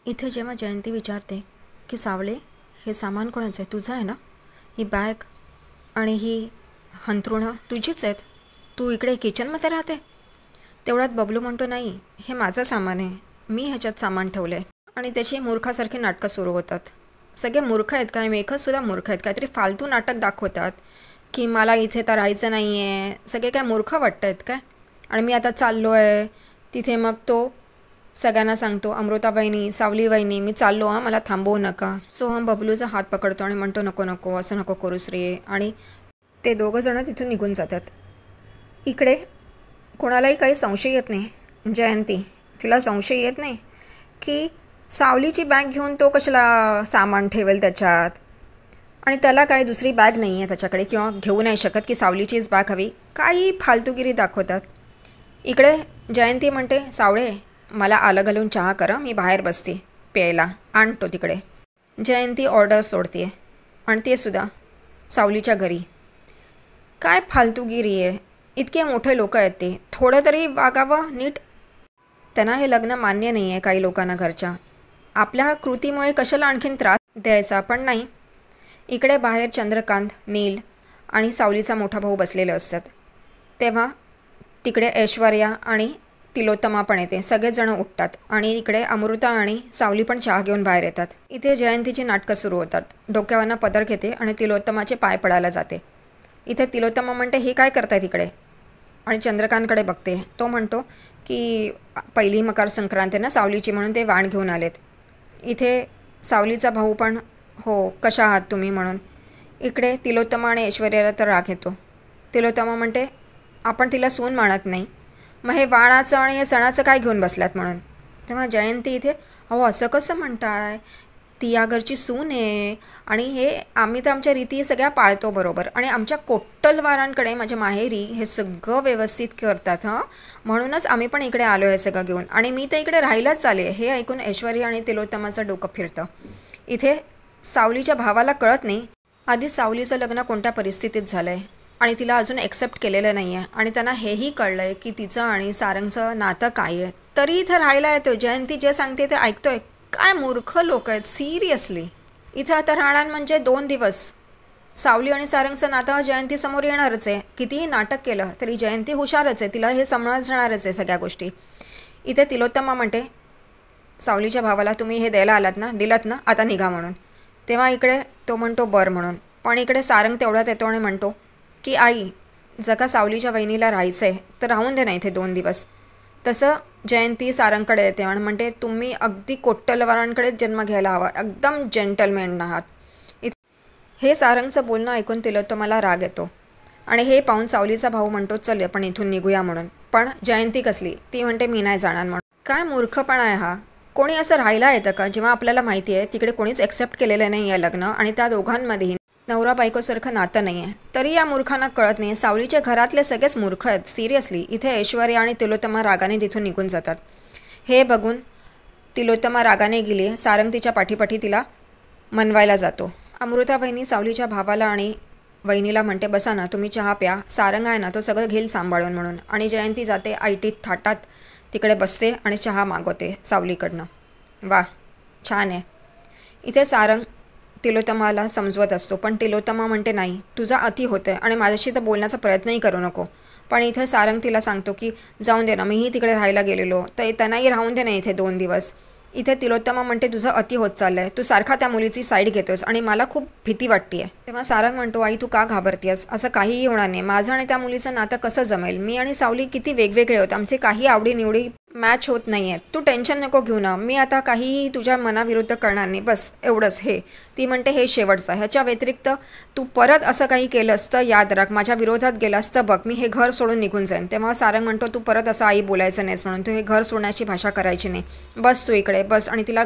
इथे जेव्हा जयंती विचारते की सावळे हे सामान कोणाचं आहे, तुझं आहे ना? ही बॅग आणि ही अंथरुणं तुझीच आहेत, तू इकडे किचनमध्ये राहते. तेवढ्यात बबलू म्हणतो, नाही हे माझं सामान आहे, मी ह्याच्यात सामान ठेवलं आहे. आणि त्याची मूर्खासारखी नाटकं सुरू होतात. सगळे मूर्ख आहेत काय, मेघसुद्धा मूर्ख आहेत, काहीतरी फालतू नाटक दाखवतात की मला इथे तर राहायचं नाही आहे. सगळे काय मूर्ख वाटत आहेत काय? आणि मी आता चाललो आहे तिथे. मग तो सगळ्यांना सांगतो, अमृता वहिनी, सावली वहिनी, मी चाललो हां, मला थांबवू नका. सोहम बबलूचा हात पकडतो आणि म्हणतो, नको नको, असं नको करूस रे. आणि ते दोघं जणं तिथून निघून जातात. इकडे कोणालाही काही संशय येत नाही. जयंती, तिला संशय येत नाही की सावलीची बॅग घेऊन तो कशाला सामान ठेवेल त्याच्यात. आणि त्याला काही दुसरी बॅग नाही आहे त्याच्याकडे, किंवा घेऊ नाही शकत की सावलीचीच बॅग हवी. काही फालतूगिरी दाखवतात. इकडे जयंती म्हणते, सावळे मला आलं घालून चहा करा, मी बाहेर बसते प्यायला, आणतो तिकडे. जयंती ऑर्डर सोडते आणि ते सुद्धा सावलीच्या घरी. काय फालतूगिरी आहे. इतके मोठे लोक आहेत ते, थोडं तरी वागावं नीट. त्यांना हे लग्न मान्य नाही आहे काही लोकांना घरच्या. आपल्या कृतीमुळे कशाला आणखीन त्रास द्यायचा, पण नाही. इकडे बाहेर चंद्रकांत, नील आणि सावलीचा मोठा भाऊ बसलेले असतात. तेव्हा तिकडे ऐश्वर्या आणि तिलोत्तमा पण येते. सगळेजण उठतात आणि इकडे अमृता आणि सावली पण चहा घेऊन बाहेर येतात. इथे जयंतीची नाटकं सुरू होतात. डोक्यावरनं पदर घेते आणि तिलोत्तमाचे पाय पडायला जाते. इथे तिलोत्तमा म्हणते, हे काय करताय तिकडे? आणि चंद्रकांतकडे बघते. तो म्हणतो की पहिली मकर संक्रांत आहे ना सावलीची, म्हणून ते वाण घेऊन आलेत. इथे सावलीचा भाऊ पण, हो कशा आहात तुम्ही म्हणून. इकडे तिलोत्तमा आणि ऐश्वर्याला तर राग येतो. तिलोत्तमा म्हणते, आपण तिला सून मानत नाही, मग हे वाणाचं आणि हे सणाचं काय घेऊन बसल्यात म्हणून. तेव्हा जयंती इथे, अहो असं कसं म्हणताय, ती या घरची सून आहे आणि हे आम्ही तर आमच्या रीती सगळ्या पाळतो बरोबर, आणि आमच्या कोट्टलवारांकडे माझ्या माहेरी हे सगळं व्यवस्थित करतात हां, म्हणूनच आम्ही पण इकडे आलो आहे सगळं घेऊन, आणि मी तर इकडे राहायलाच आले. हे ऐकून ऐश्वर्या आणि तिलोत्तमाचं डोकं फिरतं. इथे सावलीच्या भावाला कळत नाही आधी सावलीचं लग्न कोणत्या परिस्थितीत झालं आहे आणि तिला अजून एक्सेप्ट केलेलं नाही आहे, आणि त्यांना हेही कळलं आहे की तिचं आणि सारंगचं नातं काय आहे, तरी इथं राहायला येतो. जयंती जे सांगते ते ऐकतोय. काय मूर्ख लोक आहेत सिरियसली. इथं आता राहणार म्हणजे 2 दिवस. सावली आणि सारंगचं नातं जयंती समोर येणारच आहे. कितीही नाटक केलं तरी जयंती हुशारच आहे, तिला हे समजणारच आहे सगळ्या गोष्टी. इथे तिलोत्तमा म्हणते सावलीच्या भावाला, तुम्ही हे द्यायला आलात ना, दिलत ना, आता निघा म्हणून. तेव्हा इकडे तो म्हणतो बरं म्हणून. पण इकडे सारंग तेवढ्यात येतो आणि म्हणतो की आई, जर का सावलीच्या वहिनीला राहायचं आहे तर राहून दे ना इथे 2 दिवस. तसं जयंती सारंगकडे येते आणि म्हणते, तुम्ही अगदी कोट्टलवारांकडेच जन्म घ्यायला हवा, एकदम जेंटलमॅन आहात. हे सारंगचं बोलणं ऐकून तिलोत्तमाला राग येतो आणि हे पाहून सावलीचा भाऊ म्हणतो, चल आपण इथून निघूया म्हणून. पण जयंती कसली, ती म्हणते मी नाही जाणार म्हणून. काय मूर्खपणा आहे हा. कोणी असं राहायला येतं का जेव्हा आपल्याला माहिती आहे तिकडे कोणीच एक्सेप्ट केलेलं नाही आहे लग्न, आणि त्या दोघांमध्येही नवरा बायकोसारखं नातं नाही आहे, तरी या मूर्खांना कळत नाही. सावलीच्या घरातले सगळेच मूर्ख आहेत सिरियसली. इथे ऐश्वर्या आणि तिलोत्तमा रागाने तिथून निघून जातात. हे बघून तिलोत्तमा रागाने गेली. सारंग तिच्या पाठीपाठी तिला मनवायला जातो. अमृता बहिणी सावलीच्या भावाला आणि वहिनीला म्हणते, बसा ना तुम्ही चहा प्या, सारंग आहे ना तो सगळं घेईल सांभाळून म्हणून. आणि जयंती जाते आयटीत थाटात तिकडे बसते आणि चहा मागवते सावलीकडनं. वा छान आहे. इथे सारंग तिलोत्तमाला समजवत असतो, पण तिलोत्तमा म्हणते नाही, तुझा अति होतं आहे आणि माझ्याशी तर बोलण्याचा प्रयत्नही करू नको. पण इथे सारंग तिला सांगतो की जाऊन दे ना, मीही तिकडे राहायला गेलेलो, तर त्यांनाही राहून दे ना इथे 2 दिवस. इथे तिलोत्तमा म्हणते, तुझं अति होत चाललं आहे, तू सारखा त्या मुलीची साईड घेतोस आणि मला खूप भीती वाटते आहे. तेव्हा सारंग म्हणतो, आई तू का घाबरतेस, असं काहीही होणार नाही. माझं आणि त्या मुलीचं नातं कसं जमेल, मी आणि सावली किती वेगवेगळे होत, आमचे काही आवडीनिवडी मॅच होत नाही आहेत, तू टेन्शन नको घेऊ ना, मी आता काहीही तुझ्या मनाविरुद्ध करणार नाही, बस एवढंच. हे ती म्हणते, हे शेवटचं. ह्याच्या व्यतिरिक्त तू परत असं काही केलंस तर याद राख, माझ्या विरोधात गेलास तर बघ मी हे घर सोडून निघून जाईन. तेव्हा सारंग म्हणतो, तू परत असं आई बोलायचं नाहीस म्हणून, तू हे घर सोडण्याची भाषा करायची नाही, बस तू इकडे बस. आणि तिला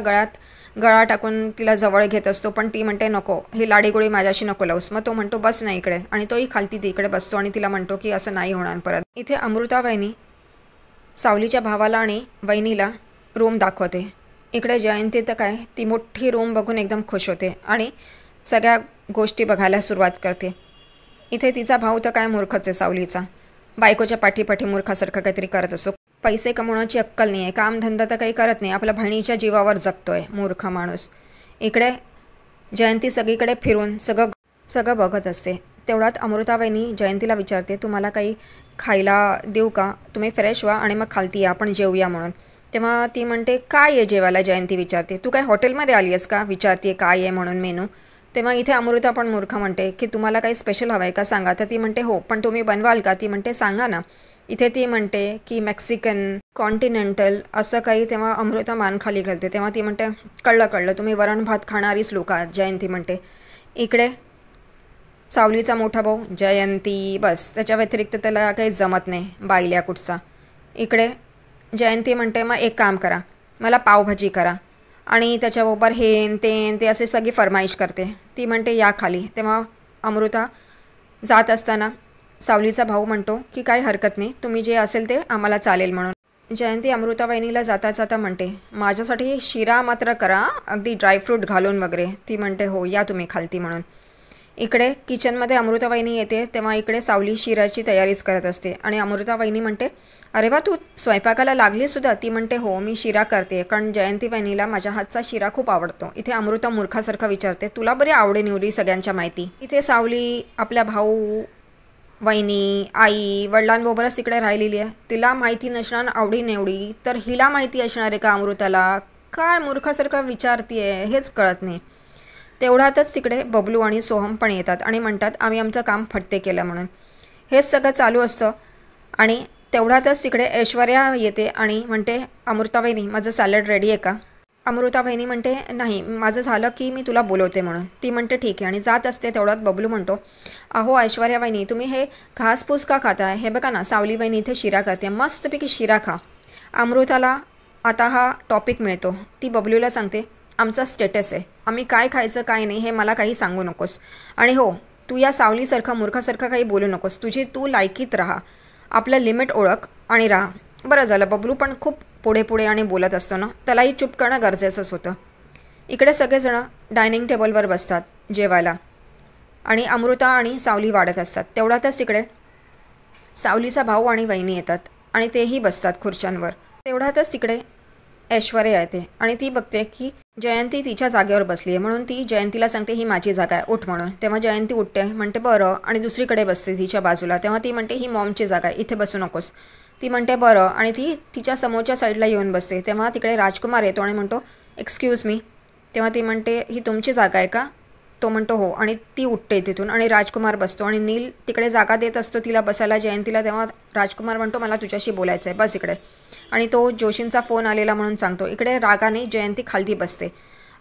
गळा टाकून तिला जवळ घेत असतो, पण ती म्हणते नको, ही लाडीगोळी माझ्याशी नको लावूस. मग तो म्हणतो बस नाही इकडे, आणि तोही खालती तिकडे बसतो आणि तिला म्हणतो की असं नाही होणार परत. इथे अमृता वहिनी सावलीच्या भावाला आणि वहिनीला रूम दाखवते. इकडे जयंती तर काय, ती मोठी रूम बघून एकदम खुश होते आणि सगळ्या गोष्टी बघायला सुरुवात करते. इथे तिचा भाऊ तर काय मूर्खच आहे सावलीचा, बायकोच्या पाठीपाठी मूर्खासारखं काहीतरी करत असतो. पैसे कमवण्याची अक्कल नाही आहे, कामधंदा तर काही करत नाही, आपल्या बहिणीच्या जीवावर जगतोय मूर्ख माणूस. इकडे जयंती सगळीकडे फिरून सगळं सगळं बघत असते. तेवढ्यात अमृताबाईंनी जयंतीला विचारते, तुम्हाला काही खायला देऊ का, तुम्ही फ्रेश व्हा आणि मग खालती या, आपण जेवूया म्हणून. तेव्हा ती म्हणते, काय आहे जेवायला. जयंती विचारते, तू काय हॉटेलमध्ये आली आहेस का, विचारते काय आहे म्हणून मेनू. तेव्हा इथे अमृता पण मूर्ख म्हणते की तुम्हाला काही स्पेशल हवं आहे का सांगा. तर ती म्हणते हो, पण तुम्ही बनवाल का. ती म्हणते सांगा ना. इथे ती म्हणते की मेक्सिकन कॉन्टिनेंटल असं काही. तेव्हा अमृता मान खाली घालते. तेव्हा ती म्हणते कळलं, तुम्ही वरण भात खाणारीच लोक आहात. जयंती म्हणते. इकडे सावलीचा मोठा भाऊ जयंती, बस त्याच्या व्यतिरिक्त त्याला काही जमत नाही बायल्या कुठचा. इकडे जयंती म्हणते मग एक काम करा, मला पावभाजी करा आणि त्याच्याबरोबर हेन ते असे सगळी फरमाईश करते. ती म्हणते या खाली. तेव्हा अमृता जात असताना सावलीचा भाऊ म्हणतो की काही हरकत नाही, तुम्ही जे असेल ते आम्हाला चालेल म्हणून. जयंती अमृताबाईनीला जाता जाता म्हणते माझ्यासाठी शिरा मात्र करा, अगदी ड्रायफ्रूट घालून वगैरे. ती म्हणते हो या तुम्ही खालती म्हणून. इकडे किचनमध्ये अमृताबाईनी येते. तेव्हा इकडे सावली शिराची तयारीच करत असते आणि अमृताबाईनी म्हणते अरे वा, तू स्वयंपाकाला लागली सुद्धा. ती म्हणते हो, मी शिरा करते कारण जयंती बहिणीला माझ्या हातचा शिरा खूप आवडतो. इथे अमृता मूर्खासारखं विचारते तुला बरी आवडीनिवडी सगळ्यांच्या माहिती. इथे सावली आपल्या भाऊ, वहिनी, आई, वडिलांबरोबरच इकडे राहिलेली आहे. तिला माहिती नसणार आवडीनिवडी, तर हिला माहिती असणार आहे का अमृताला. काय मूर्खासारखं विचारतीये हेच कळत नाही. तेवढ्यातच तिकडे बबलू आणि सोहम पण येतात आणि म्हणतात आम्ही आमचं काम फट्टे केलं म्हणून. हेच सगळं चालू असतं आणि तेवढ्यातच तिकडे ऐश्वर्या येते आणि म्हणते अमृताबाईनी माझं सॅलड रेडी आहे का. अमृताबाईनी म्हणते नाही, माझं झालं की मी तुला बोलवते म्हणून. ती म्हणते ठीक आहे आणि जात असते. तेवढ्यात बबलू म्हणतो अहो ऐश्वर्याबाईनी, तुम्ही हे घासपूस का खाताय. हे बघा ना, सावलीबाईनी इथे शिरा करते, मस्तपैकी शिरा खा. अमृताला आता हा टॉपिक मिळतो. ती बबलूला सांगते आमचा स्टेटस आहे, आम्ही काय खायचं काय नाही हे मला काही सांगू नकोस. आणि हो, तू या सावलीसारखं मूर्खासारखं काही बोलू नकोस. तू लायकीत राहा, आपलं लिमिट ओळख आणि राहा. बरं झालं, बबलू पण खूप पुढे आणि बोलत असतो ना, त्यालाही चूप करणं गरजेचंच होतं. इकडे सगळेजणं डायनिंग टेबलवर बसतात जेवायला आणि अमृता आणि सावली वाढत असतात. तेवढ्यातच तिकडे सावलीचा भाऊ आणि वहिनी येतात आणि तेही बसतात खुर्च्यांवर. तेवढ्यातच तिकडे ऐश्वर्या येते आणि ती बघते की जयंती तिच्या जागेवर बसली आहे म्हणून ती जयंतीला सांगते ही माझी जागा आहे, उठ म्हणून. तेव्हा जयंती उठते, म्हणते बरं, आणि दुसरीकडे बसते तिच्या बाजूला. तेव्हा ती म्हणते ही मॉमची जागा आहे, इथे बसू नकोस. ती म्हणते बरं आणि ती तिच्या समोरच्या साईडला येऊन बसते. तेव्हा तिकडे राजकुमार येतो आणि म्हणतो एक्सक्यूज मी. तेव्हा ती म्हणते ही तुमची जागा आहे का. तो म्हणतो हो आणि ती उठते तिथून आणि राजकुमार बसतो आणि नील तिकडे जागा देत असतो तिला बसायला जयंतीला. तेव्हा राजकुमार म्हणतो मला तुझ्याशी बोलायचं आहे, बस इकडे. आणि तो जोशींचा फोन आलेला म्हणून सांगतो. इकडे रागाने जयंती खालती बसते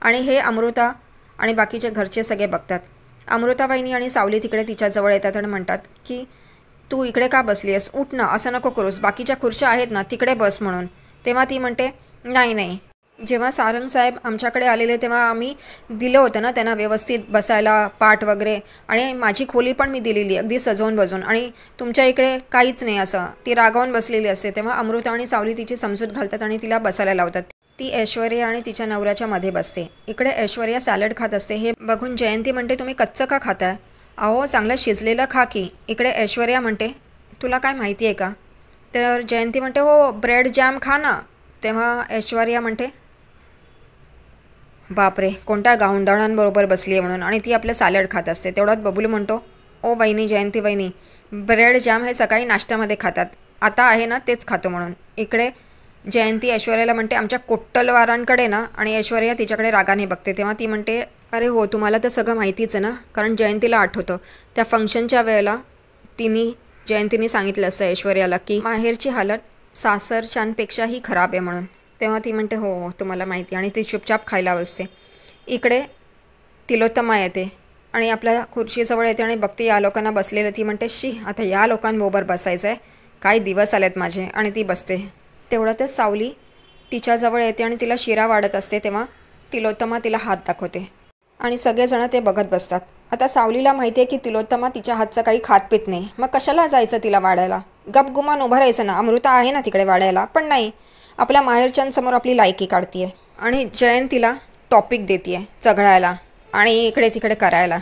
आणि हे अमृता आणि बाकीचे घरचे सगळे बघतात. अमृताबाईनी आणि सावली तिकडे तिच्याजवळ येतात आणि म्हणतात की तू इकडे का बसली आहेस, उठ ना, असं नको करूस, बाकीच्या खुर्च्या आहेत ना तिकडे बस म्हणून. तेव्हा ती म्हणते नाही, जेव्हा सारंग साहेब आमच्याकडे आलेले तेव्हा आम्ही दिलं होतं ना त्यांना व्यवस्थित बसायला पाठ वगैरे, आणि माझी खोली पण मी दिलेली अगदी सजवून बजवून, आणि तुमच्या इकडे काहीच नाही असं. ती रागावून बसलेली असते. तेव्हा अमृता आणि सावली तिची समजूत घालतात आणि तिला बसायला लावतात. ती ऐश्वर्या आणि तिच्या नवऱ्याच्या मध्ये बसते. इकडे ऐश्वर्या सॅलड खात असते. हे बघून जयंती म्हणते तुम्ही कच्चं का खाताय. अहो चांगलं शिजलेलं खा की. इकडे ऐश्वर्या म्हणते तुला काय माहिती आहे का. तर जयंती म्हणते हो ब्रेड जॅम खा ना. तेव्हा ऐश्वर्या म्हणते बापरे कोणत्या गावंढळांबरोबर बसली आहे म्हणून, आणि ती आपलं सॅलड खात असते. तेवढ्यात बबलू म्हणतो ओ वहिनी, जयंती वहिनी, ब्रेड जॅम हे सकाळी नाश्त्यामध्ये खातात, आता आहे ना तेच खातो म्हणून. इकडे जयंती ऐश्वर्याला म्हणते आमच्या कोट्टलवारांकडे ना, आणि ऐश्वर्या तिच्याकडे रागाने बघते. तेव्हा ती म्हणते अरे हो तुम्हाला तर सगळं माहितीच आहे ना, कारण जयंतीला आठवतं त्या फंक्शनच्या वेळेला जयंतीने सांगितलं असतं ऐश्वर्याला की माहेरची हालत सासरच्यांपेक्षाही खराब आहे म्हणून. तेव्हा ती म्हणते हो तुम्हाला माहिती, आणि ती चुपचाप खायला बसते. इकडे तिलोत्तमा येते आणि आपल्या खुर्चीजवळ येते आणि बघते या लोकांना बसलेलं. ती म्हणते शी आता या लोकांबरोबर बसायचं आहे, काही दिवस आलेत माझे, आणि ती बसते. तेवढ्यातच सावली तिच्याजवळ येते आणि तिला शिरा वाढत असते. तेव्हा तिलोत्तमा तिला हात दाखवते आणि सगळेजण ते बघत बसतात. आता सावलीला माहिती आहे की तिलोत्तमा तिच्या हातचं काही खात पित नाही, मग कशाला जायचं तिला वाढायला, गपगुमान उभं राहायचं ना. अमृता आहे ना तिकडे वाढायला, पण नाही, आपल्या माहेरच्यांसमोर आपली लायकी काढतीये आणि जयंतीला टॉपिक देते चघळायला आणि इकडे तिकडे करायला.